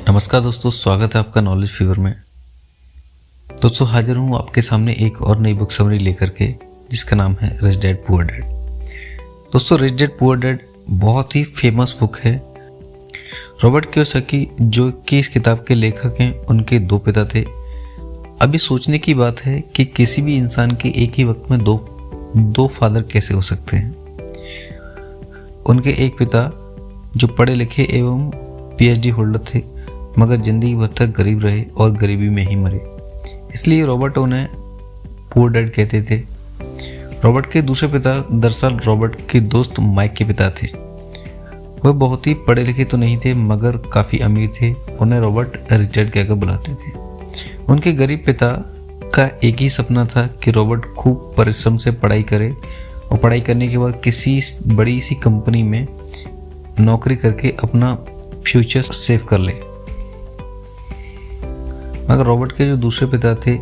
नमस्कार दोस्तों, स्वागत है आपका नॉलेज फीवर में। दोस्तों हाजिर हूँ आपके सामने एक और नई बुक समरी लेकर के, जिसका नाम है रिच डैड पुअर डैड। दोस्तों रिच डैड पुअर डैड बहुत ही फेमस बुक है। रॉबर्ट कियोसाकी जो कि इस किताब के लेखक हैं, उनके दो पिता थे। अभी सोचने की बात है कि किसी भी इंसान के एक ही वक्त में दो फादर कैसे हो सकते हैं। उनके एक पिता जो पढ़े लिखे एवं पीएचडी होल्डर थे, मगर जिंदगी भर तक गरीब रहे और गरीबी में ही मरे, इसलिए रॉबर्ट उन्हें पुअर डैड कहते थे। रॉबर्ट के दूसरे पिता दरअसल रॉबर्ट के दोस्त माइक के पिता थे। वह बहुत ही पढ़े लिखे तो नहीं थे, मगर काफ़ी अमीर थे। उन्हें रॉबर्ट रिचर्ड कहकर बुलाते थे। उनके गरीब पिता का एक ही सपना था कि रॉबर्ट खूब परिश्रम से पढ़ाई करे और पढ़ाई करने के बाद किसी बड़ी सी कंपनी में नौकरी करके अपना फ्यूचर सेव कर ले। मगर रॉबर्ट के जो दूसरे पिता थे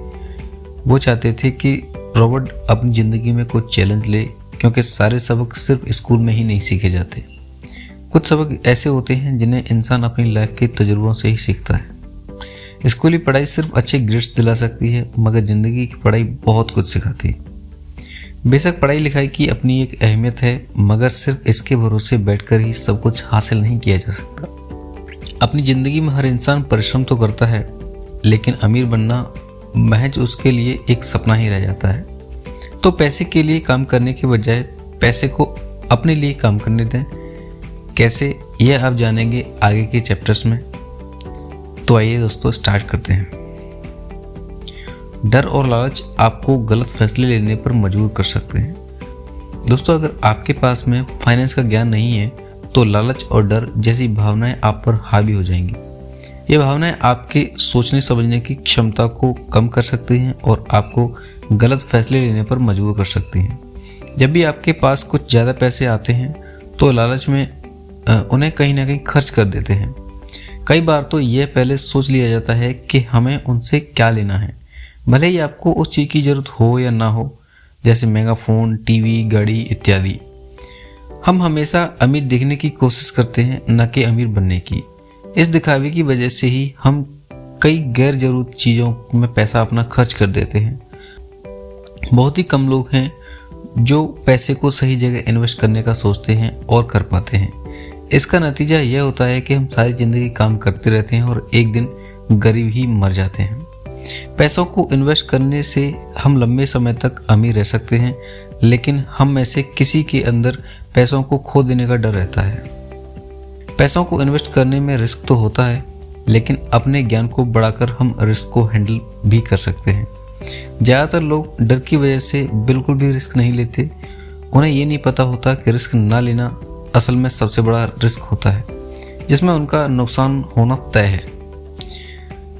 वो चाहते थे कि रॉबर्ट अपनी ज़िंदगी में कुछ चैलेंज ले, क्योंकि सारे सबक सिर्फ स्कूल में ही नहीं सीखे जाते। कुछ सबक ऐसे होते हैं जिन्हें इंसान अपनी लाइफ के तजुर्बों से ही सीखता है। स्कूली पढ़ाई सिर्फ अच्छे ग्रेड्स दिला सकती है, मगर ज़िंदगी की पढ़ाई बहुत कुछ सिखाती है। बेशक पढ़ाई लिखाई की अपनी एक अहमियत है, मगर सिर्फ इसके भरोसे बैठकर ही सब कुछ हासिल नहीं किया जा सकता। अपनी ज़िंदगी में हर इंसान परिश्रम तो करता है, लेकिन अमीर बनना महज उसके लिए एक सपना ही रह जाता है। तो पैसे के लिए काम करने के बजाय पैसे को अपने लिए काम करने दें। कैसे, यह आप जानेंगे आगे के चैप्टर्स में। तो आइए दोस्तों स्टार्ट करते हैं। डर और लालच आपको गलत फैसले लेने पर मजबूर कर सकते हैं। दोस्तों अगर आपके पास में फाइनेंस का ज्ञान नहीं है तो लालच और डर जैसी भावनाएं आप पर हावी हो जाएंगी। ये भावनाएं आपके सोचने समझने की क्षमता को कम कर सकती हैं और आपको गलत फैसले लेने पर मजबूर कर सकती हैं। जब भी आपके पास कुछ ज़्यादा पैसे आते हैं तो लालच में उन्हें कहीं ना कहीं खर्च कर देते हैं। कई बार तो यह पहले सोच लिया जाता है कि हमें उनसे क्या लेना है, भले ही आपको उस चीज़ की ज़रूरत हो या ना हो, जैसे महंगा फ़ोन, टीवी, गाड़ी इत्यादि। हम हमेशा अमीर दिखने की कोशिश करते हैं, न कि अमीर बनने की। इस दिखावे की वजह से ही हम कई गैर जरूरत चीज़ों में पैसा अपना खर्च कर देते हैं। बहुत ही कम लोग हैं जो पैसे को सही जगह इन्वेस्ट करने का सोचते हैं और कर पाते हैं। इसका नतीजा यह होता है कि हम सारी ज़िंदगी काम करते रहते हैं और एक दिन गरीब ही मर जाते हैं। पैसों को इन्वेस्ट करने से हम लंबे समय तक अमीर रह सकते हैं, लेकिन हम में से किसी के अंदर पैसों को खो देने का डर रहता है। पैसों को इन्वेस्ट करने में रिस्क तो होता है, लेकिन अपने ज्ञान को बढ़ाकर हम रिस्क को हैंडल भी कर सकते हैं। ज़्यादातर लोग डर की वजह से बिल्कुल भी रिस्क नहीं लेते। उन्हें ये नहीं पता होता कि रिस्क ना लेना असल में सबसे बड़ा रिस्क होता है, जिसमें उनका नुकसान होना तय है।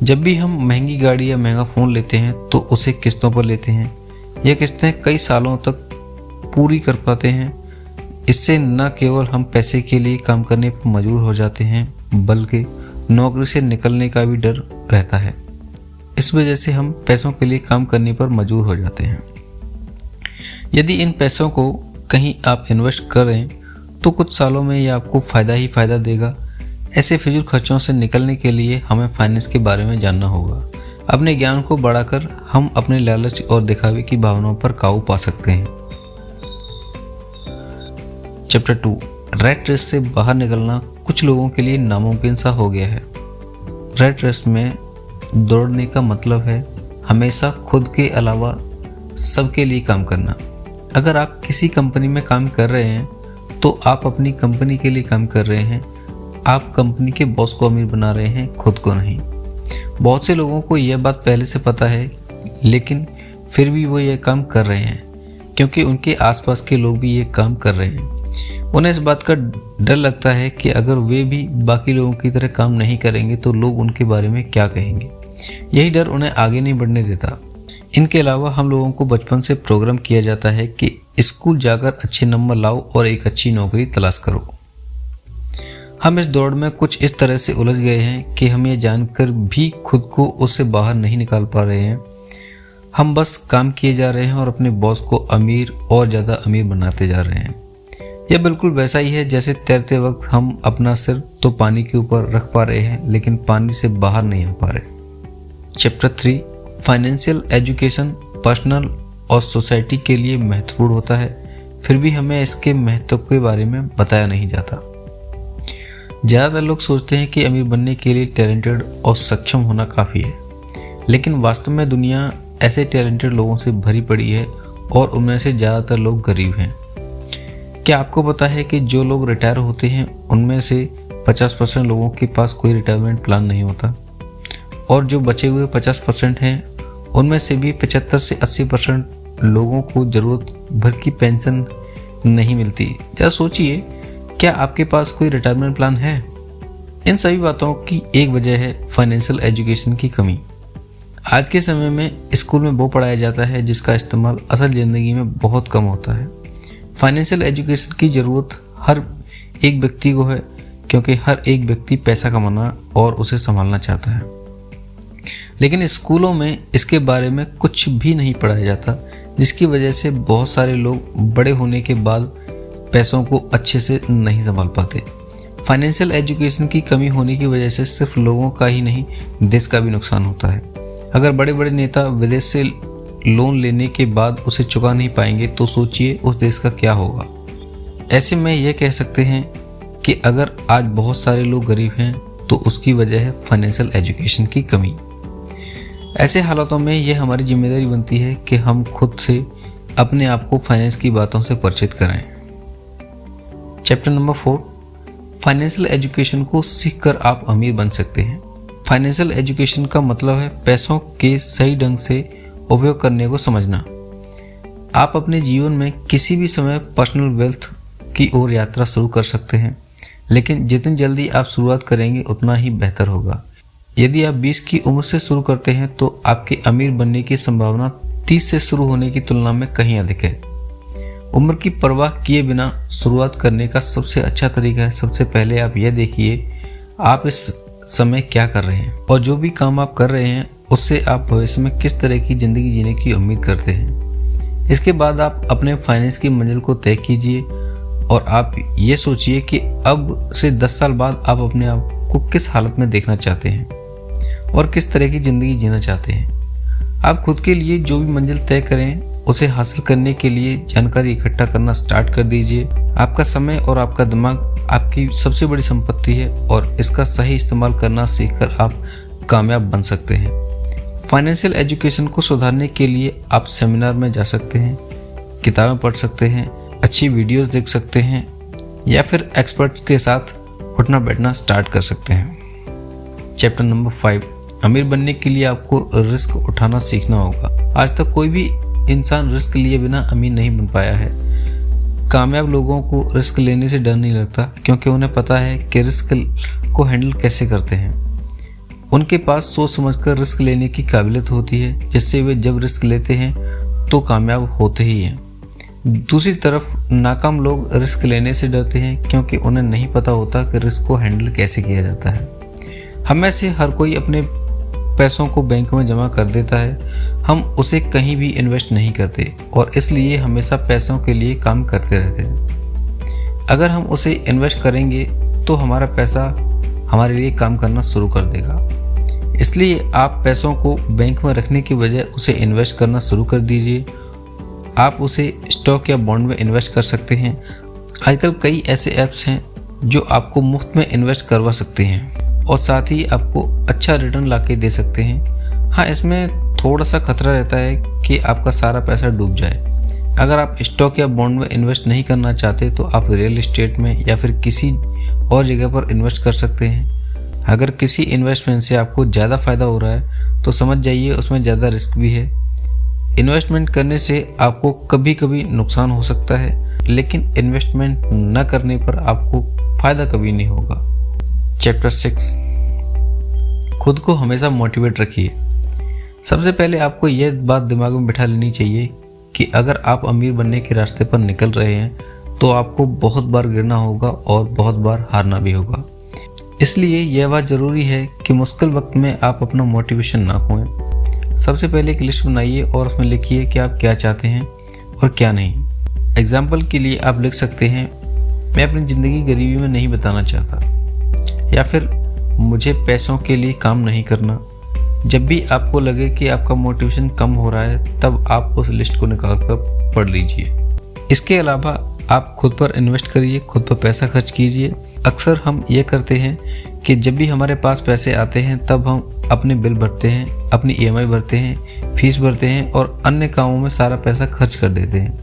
जब भी हम महंगी गाड़ी या महंगा फ़ोन लेते हैं तो उसे किस्तों पर लेते हैं। यह किस्तें कई सालों तक पूरी कर पाते हैं। इससे न केवल हम पैसे के लिए काम करने पर मजबूर हो जाते हैं, बल्कि नौकरी से निकलने का भी डर रहता है। इस वजह से हम पैसों के लिए काम करने पर मजबूर हो जाते हैं। यदि इन पैसों को कहीं आप इन्वेस्ट करें तो कुछ सालों में यह आपको फ़ायदा ही फ़ायदा देगा। ऐसे फिजूल खर्चों से निकलने के लिए हमें फाइनेंस के बारे में जानना होगा। अपने ज्ञान को बढ़ाकर हम अपने लालच और दिखावे की भावनाओं पर काबू पा सकते हैं। चैप्टर 2, रैट रेस से बाहर निकलना कुछ लोगों के लिए नामुमकिन सा हो गया है। रैट रेस में दौड़ने का मतलब है हमेशा खुद के अलावा सबके लिए काम करना। अगर आप किसी कंपनी में काम कर रहे हैं तो आप अपनी कंपनी के लिए काम कर रहे हैं। आप कंपनी के बॉस को अमीर बना रहे हैं, खुद को नहीं। बहुत से लोगों को यह बात पहले से पता है, लेकिन फिर भी वो ये काम कर रहे हैं, क्योंकि उनके आसपास के लोग भी ये काम कर रहे हैं। उन्हें इस बात का डर लगता है कि अगर वे भी बाकी लोगों की तरह काम नहीं करेंगे तो लोग उनके बारे में क्या कहेंगे। यही डर उन्हें आगे नहीं बढ़ने देता। इनके अलावा हम लोगों को बचपन से प्रोग्राम किया जाता है कि स्कूल जाकर अच्छे नंबर लाओ और एक अच्छी नौकरी तलाश करो। हम इस दौड़ में कुछ इस तरह से उलझ गए हैं कि हम ये जानकर भी खुद को उससे बाहर नहीं निकाल पा रहे हैं। हम बस काम किए जा रहे हैं और अपने बॉस को अमीर और ज़्यादा अमीर बनाते जा रहे हैं। यह बिल्कुल वैसा ही है जैसे तैरते वक्त हम अपना सिर तो पानी के ऊपर रख पा रहे हैं लेकिन पानी से बाहर नहीं आ पा रहे। चैप्टर 3, फाइनेंशियल एजुकेशन पर्सनल और सोसाइटी के लिए महत्वपूर्ण होता है, फिर भी हमें इसके महत्व के बारे में बताया नहीं जाता। ज़्यादातर लोग सोचते हैं कि अमीर बनने के लिए टैलेंटेड और सक्षम होना काफ़ी है, लेकिन वास्तव में दुनिया ऐसे टैलेंटेड लोगों से भरी पड़ी है और उनमें से ज़्यादातर लोग गरीब हैं। क्या आपको पता है कि जो लोग रिटायर होते हैं उनमें से 50% लोगों के पास कोई रिटायरमेंट प्लान नहीं होता, और जो बचे हुए 50% हैं उनमें से भी 75 से 80% लोगों को ज़रूरत भर की पेंशन नहीं मिलती। जरा सोचिए, क्या आपके पास कोई रिटायरमेंट प्लान है? इन सभी बातों की एक वजह है फाइनेंशियल एजुकेशन की कमी। आज के समय में स्कूल में वो पढ़ाया जाता है जिसका इस्तेमाल असल ज़िंदगी में बहुत कम होता है। फाइनेंशियल एजुकेशन की ज़रूरत हर एक व्यक्ति को है, क्योंकि हर एक व्यक्ति पैसा कमाना और उसे संभालना चाहता है, लेकिन स्कूलों में इसके बारे में कुछ भी नहीं पढ़ाया जाता, जिसकी वजह से बहुत सारे लोग बड़े होने के बाद पैसों को अच्छे से नहीं संभाल पाते। फाइनेंशियल एजुकेशन की कमी होने की वजह से सिर्फ लोगों का ही नहीं, देश का भी नुकसान होता है। अगर बड़े बड़े नेता विदेश से लोन लेने के बाद उसे चुका नहीं पाएंगे तो सोचिए उस देश का क्या होगा। ऐसे में यह कह सकते हैं कि अगर आज बहुत सारे लोग गरीब हैं तो उसकी वजह है फाइनेंशियल एजुकेशन की कमी। ऐसे हालातों में यह हमारी जिम्मेदारी बनती है कि हम खुद से अपने आप को फाइनेंस की बातों से परिचित कराएं। चैप्टर नंबर 4, फाइनेंशियल एजुकेशन को सीखकर आप अमीर बन सकते हैं। फाइनेंशियल एजुकेशन का मतलब है पैसों के सही ढंग से उपयोग करने को समझना। आप अपने जीवन में किसी भी समय पर्सनल वेल्थ की ओर यात्रा शुरू कर सकते हैं, लेकिन जितनी जल्दी आप शुरुआत करेंगे उतना ही बेहतर होगा। यदि आप 20 की उम्र से शुरू करते हैं तो आपके अमीर बनने की संभावना 30 से शुरू होने की तुलना में कहीं अधिक है। उम्र की परवाह किए बिना शुरुआत करने का सबसे अच्छा तरीका है, सबसे पहले आप यह देखिए आप इस समय क्या कर रहे हैं और जो भी काम आप कर रहे हैं उससे आप भविष्य में किस तरह की ज़िंदगी जीने की उम्मीद करते हैं। इसके बाद आप अपने फाइनेंस की मंजिल को तय कीजिए और आप ये सोचिए कि अब से 10 साल बाद आप अपने आप को किस हालत में देखना चाहते हैं और किस तरह की ज़िंदगी जीना चाहते हैं। आप खुद के लिए जो भी मंजिल तय करें उसे हासिल करने के लिए जानकारी इकट्ठा करना स्टार्ट कर दीजिए। आपका समय और आपका दिमाग आपकी सबसे बड़ी संपत्ति है और इसका सही इस्तेमाल करना सीखकर आप कामयाब बन सकते हैं। फाइनेंशियल एजुकेशन को सुधारने के लिए आप सेमिनार में जा सकते हैं, किताबें पढ़ सकते हैं, अच्छी वीडियोस देख सकते हैं या फिर एक्सपर्ट्स के साथ उठना बैठना स्टार्ट कर सकते हैं। चैप्टर नंबर 5, अमीर बनने के लिए आपको रिस्क उठाना सीखना होगा। आज तक कोई भी इंसान रिस्क लिए बिना अमीर नहीं बन पाया है। कामयाब लोगों को रिस्क लेने से डर नहीं लगता, क्योंकि उन्हें पता है कि रिस्क को हैंडल कैसे करते हैं। उनके पास सोच समझकर रिस्क लेने की काबिलियत होती है, जिससे वे जब रिस्क लेते हैं तो कामयाब होते ही हैं। दूसरी तरफ नाकाम लोग रिस्क लेने से डरते हैं, क्योंकि उन्हें नहीं पता होता कि रिस्क को हैंडल कैसे किया जाता है। हम में से हर कोई अपने पैसों को बैंक में जमा कर देता है, हम उसे कहीं भी इन्वेस्ट नहीं करते और इसलिए हमेशा पैसों के लिए काम करते रहते हैं। अगर हम उसे इन्वेस्ट करेंगे तो हमारा पैसा हमारे लिए काम करना शुरू कर देगा। इसलिए आप पैसों को बैंक में रखने की बजाय उसे इन्वेस्ट करना शुरू कर दीजिए। आप उसे स्टॉक या बॉन्ड में इन्वेस्ट कर सकते हैं। आजकल कई ऐसे ऐप्स हैं जो आपको मुफ्त में इन्वेस्ट करवा सकते हैं और साथ ही आपको अच्छा रिटर्न लाके दे सकते हैं। हाँ, इसमें थोड़ा सा खतरा रहता है कि आपका सारा पैसा डूब जाए। अगर आप स्टॉक या बॉन्ड में इन्वेस्ट नहीं करना चाहते तो आप रियल एस्टेट में या फिर किसी और जगह पर इन्वेस्ट कर सकते हैं। अगर किसी इन्वेस्टमेंट से आपको ज़्यादा फ़ायदा हो रहा है तो समझ जाइए उसमें ज़्यादा रिस्क भी है। इन्वेस्टमेंट करने से आपको कभी कभी नुकसान हो सकता है, लेकिन इन्वेस्टमेंट न करने पर आपको फ़ायदा कभी नहीं होगा। चैप्टर 6, खुद को हमेशा मोटिवेट रखिए। सबसे पहले आपको यह बात दिमाग में बिठा लेनी चाहिए कि अगर आप अमीर बनने के रास्ते पर निकल रहे हैं तो आपको बहुत बार गिरना होगा और बहुत बार हारना भी होगा। इसलिए यह बात ज़रूरी है कि मुश्किल वक्त में आप अपना मोटिवेशन ना खोएं। सबसे पहले एक लिस्ट बनाइए और उसमें लिखिए कि आप क्या चाहते हैं और क्या नहीं। एग्जाम्पल के लिए आप लिख सकते हैं मैं अपनी ज़िंदगी गरीबी में नहीं बिताना चाहता, या फिर मुझे पैसों के लिए काम नहीं करना। जब भी आपको लगे कि आपका मोटिवेशन कम हो रहा है, तब आप उस लिस्ट को निकाल कर पढ़ लीजिए। इसके अलावा आप खुद पर इन्वेस्ट करिए, खुद पर पैसा खर्च कीजिए। अक्सर हम ये करते हैं कि जब भी हमारे पास पैसे आते हैं तब हम अपने बिल भरते हैं, अपनी EMI भरते हैं, फीस भरते हैं और अन्य कामों में सारा पैसा खर्च कर देते हैं।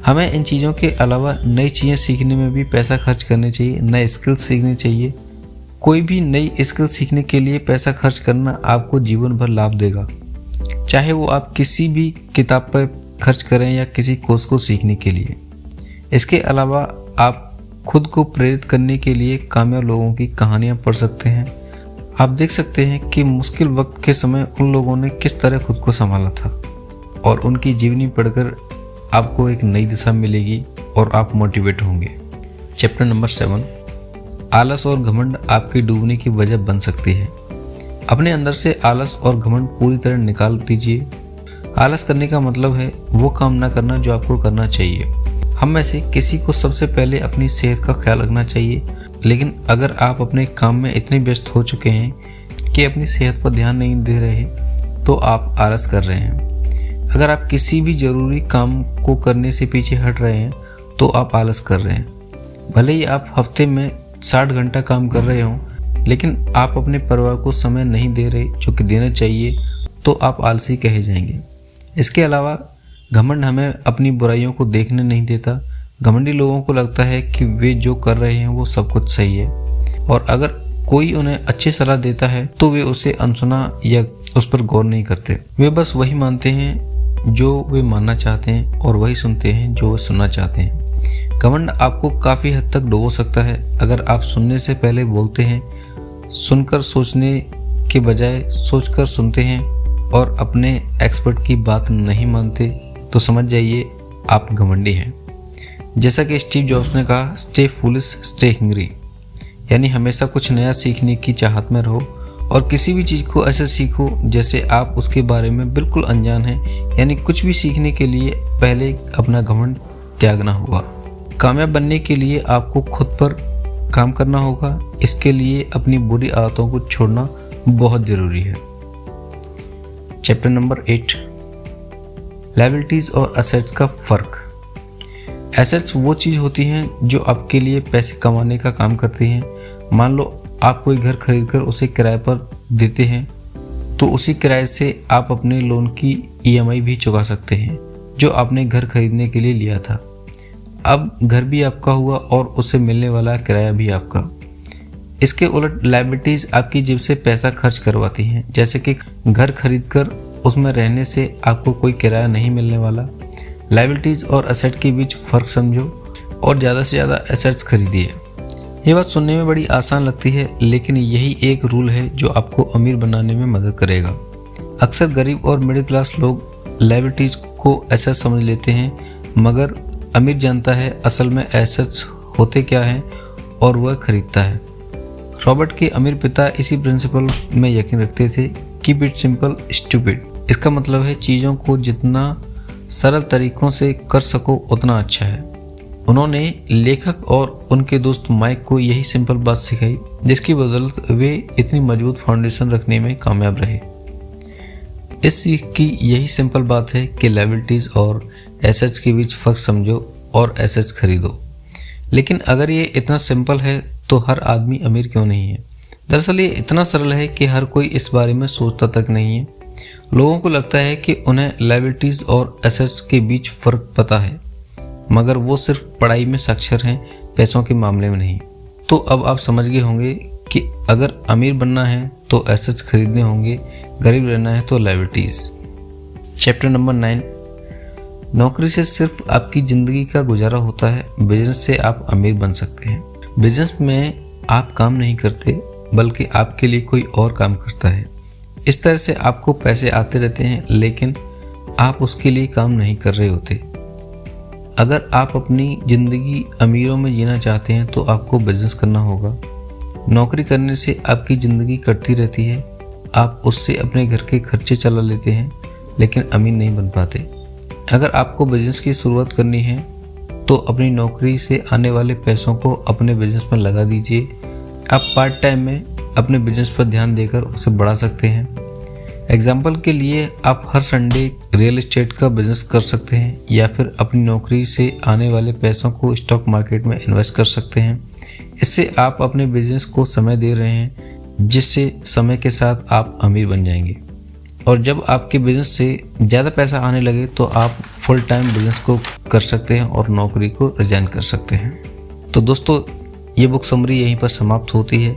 हमें इन चीज़ों के अलावा नई चीज़ें सीखने में भी पैसा खर्च करने चाहिए, नए स्किल्स सीखने चाहिए। कोई भी नई स्किल सीखने के लिए पैसा खर्च करना आपको जीवन भर लाभ देगा, चाहे वो आप किसी भी किताब पर खर्च करें या किसी कोर्स को सीखने के लिए। इसके अलावा आप खुद को प्रेरित करने के लिए कामयाब लोगों की कहानियाँ पढ़ सकते हैं। आप देख सकते हैं कि मुश्किल वक्त के समय उन लोगों ने किस तरह खुद को संभाला था, और उनकी जीवनी पढ़कर आपको एक नई दिशा मिलेगी और आप मोटिवेट होंगे। चैप्टर नंबर 7, आलस और घमंड आपके डूबने की वजह बन सकती है। अपने अंदर से आलस और घमंड पूरी तरह निकाल दीजिए। आलस करने का मतलब है वो काम ना करना जो आपको करना चाहिए। हम में से किसी को सबसे पहले अपनी सेहत का ख्याल रखना चाहिए, लेकिन अगर आप अपने काम में इतने व्यस्त हो चुके हैं कि अपनी सेहत पर ध्यान नहीं दे रहे, तो आप आलस कर रहे हैं। अगर आप किसी भी ज़रूरी काम को करने से पीछे हट रहे हैं, तो आप आलस कर रहे हैं। भले ही आप हफ्ते में 60 घंटा काम कर रहे हों, लेकिन आप अपने परिवार को समय नहीं दे रहे जो कि देना चाहिए, तो आप आलसी कहे जाएंगे। इसके अलावा घमंड हमें अपनी बुराइयों को देखने नहीं देता। घमंडी लोगों को लगता है कि वे जो कर रहे हैं वो सब कुछ सही है, और अगर कोई उन्हें अच्छी सलाह देता है तो वे उसे अनसुना या उस पर गौर नहीं करते। वे बस वही मानते हैं जो वे मानना चाहते हैं और वही सुनते हैं जो वे सुनना चाहते हैं। घमंड आपको काफ़ी हद तक डुबो सकता है। अगर आप सुनने से पहले बोलते हैं, सुनकर सोचने के बजाय सोचकर सुनते हैं और अपने एक्सपर्ट की बात नहीं मानते, तो समझ जाइए आप घमंडी हैं। जैसा कि स्टीव जॉब्स ने कहा, स्टे फूलिश स्टे हंग्री, यानी हमेशा कुछ नया सीखने की चाहत में रहो और किसी भी चीज़ को ऐसे सीखो जैसे आप उसके बारे में बिल्कुल अनजान हैं। यानी कुछ भी सीखने के लिए पहले अपना घमंड त्यागना होगा। कामयाब बनने के लिए आपको खुद पर काम करना होगा। इसके लिए अपनी बुरी आदतों को छोड़ना बहुत ज़रूरी है। चैप्टर नंबर 8, लायबिलिटीज़ और असेट्स का फ़र्क। एसेट्स वो चीज़ होती हैं जो आपके लिए पैसे कमाने का काम करती हैं। मान लो आप कोई घर खरीदकर उसे किराए पर देते हैं, तो उसी किराए से आप अपने लोन की EMI भी चुका सकते हैं जो आपने घर खरीदने के लिए लिया था। अब घर भी आपका हुआ और उससे मिलने वाला किराया भी आपका। इसके उलट लायबिलिटीज़ आपकी जेब से पैसा खर्च करवाती हैं, जैसे कि घर खरीदकर उसमें रहने से आपको कोई किराया नहीं मिलने वाला। लायबिलिटीज़ और एसेट के बीच फ़र्क समझो और ज़्यादा से ज़्यादा एसेट्स खरीदिए। ये बात सुनने में बड़ी आसान लगती है, लेकिन यही एक रूल है जो आपको अमीर बनाने में मदद करेगा। अक्सर गरीब और मिडिल क्लास लोग लायबिलिटीज़ को एसेट समझ लेते हैं, मगर अमीर जानता है असल में एसेट्स होते क्या हैं और वह खरीदता है। रॉबर्ट के अमीर पिता इसी प्रिंसिपल में यकीन रखते थे, कीप इट सिंपल स्टूपिड। इसका मतलब है चीज़ों को जितना सरल तरीकों से कर सको उतना अच्छा है। उन्होंने लेखक और उनके दोस्त माइक को यही सिंपल बात सिखाई, जिसकी बदौलत वे इतनी मजबूत फाउंडेशन रखने में कामयाब रहे। इस सीख की यही सिंपल बात है कि लायबिलिटीज़ और एसेट्स के बीच फ़र्क समझो और एसेट्स खरीदो। लेकिन अगर ये इतना सिंपल है तो हर आदमी अमीर क्यों नहीं है? दरअसल ये इतना सरल है कि हर कोई इस बारे में सोचता तक नहीं है। लोगों को लगता है कि उन्हें लायबिलिटीज़ और एसेट्स के बीच फ़र्क पता है, मगर वो सिर्फ पढ़ाई में साक्षर हैं, पैसों के मामले में नहीं। तो अब आप समझ गए होंगे कि अगर अमीर बनना है तो एसेट्स खरीदने होंगे, गरीब रहना है तो लायबिलिटीज़। चैप्टर नंबर 9, नौकरी से सिर्फ आपकी ज़िंदगी का गुजारा होता है, बिजनेस से आप अमीर बन सकते हैं। बिजनेस में आप काम नहीं करते, बल्कि आपके लिए कोई और काम करता है। इस तरह से आपको पैसे आते रहते हैं, लेकिन आप उसके लिए काम नहीं कर रहे होते। अगर आप अपनी ज़िंदगी अमीरों में जीना चाहते हैं तो आपको बिजनेस करना होगा। नौकरी करने से आपकी ज़िंदगी कटती रहती है, आप उससे अपने घर के खर्चे चला लेते हैं, लेकिन अमीर नहीं बन पाते। अगर आपको बिजनेस की शुरुआत करनी है तो अपनी नौकरी से आने वाले पैसों को अपने बिजनेस में लगा दीजिए। आप पार्ट टाइम में अपने बिजनेस पर ध्यान देकर उसे बढ़ा सकते हैं। एग्जाम्पल के लिए आप हर संडे रियल एस्टेट का बिजनेस कर सकते हैं या फिर अपनी नौकरी से आने वाले पैसों को स्टॉक मार्केट में इन्वेस्ट कर सकते हैं। इससे आप अपने बिजनेस को समय दे रहे हैं, जिससे समय के साथ आप अमीर बन जाएंगे। और जब आपके बिजनेस से ज़्यादा पैसा आने लगे तो आप फुल टाइम बिजनेस को कर सकते हैं और नौकरी को रिजाइन कर सकते हैं। तो दोस्तों, ये बुक समरी यहीं पर समाप्त होती है।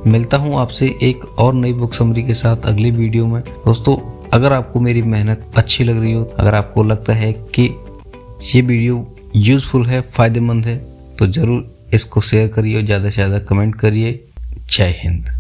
मिलता हूँ आपसे एक और नई बुक समरी के साथ अगली वीडियो में। दोस्तों, अगर आपको मेरी मेहनत अच्छी लग रही हो, अगर आपको लगता है कि ये वीडियो यूज़फुल है, फ़ायदेमंद है, तो ज़रूर इसको शेयर करिए और ज़्यादा से ज़्यादा कमेंट करिए। जय हिंद।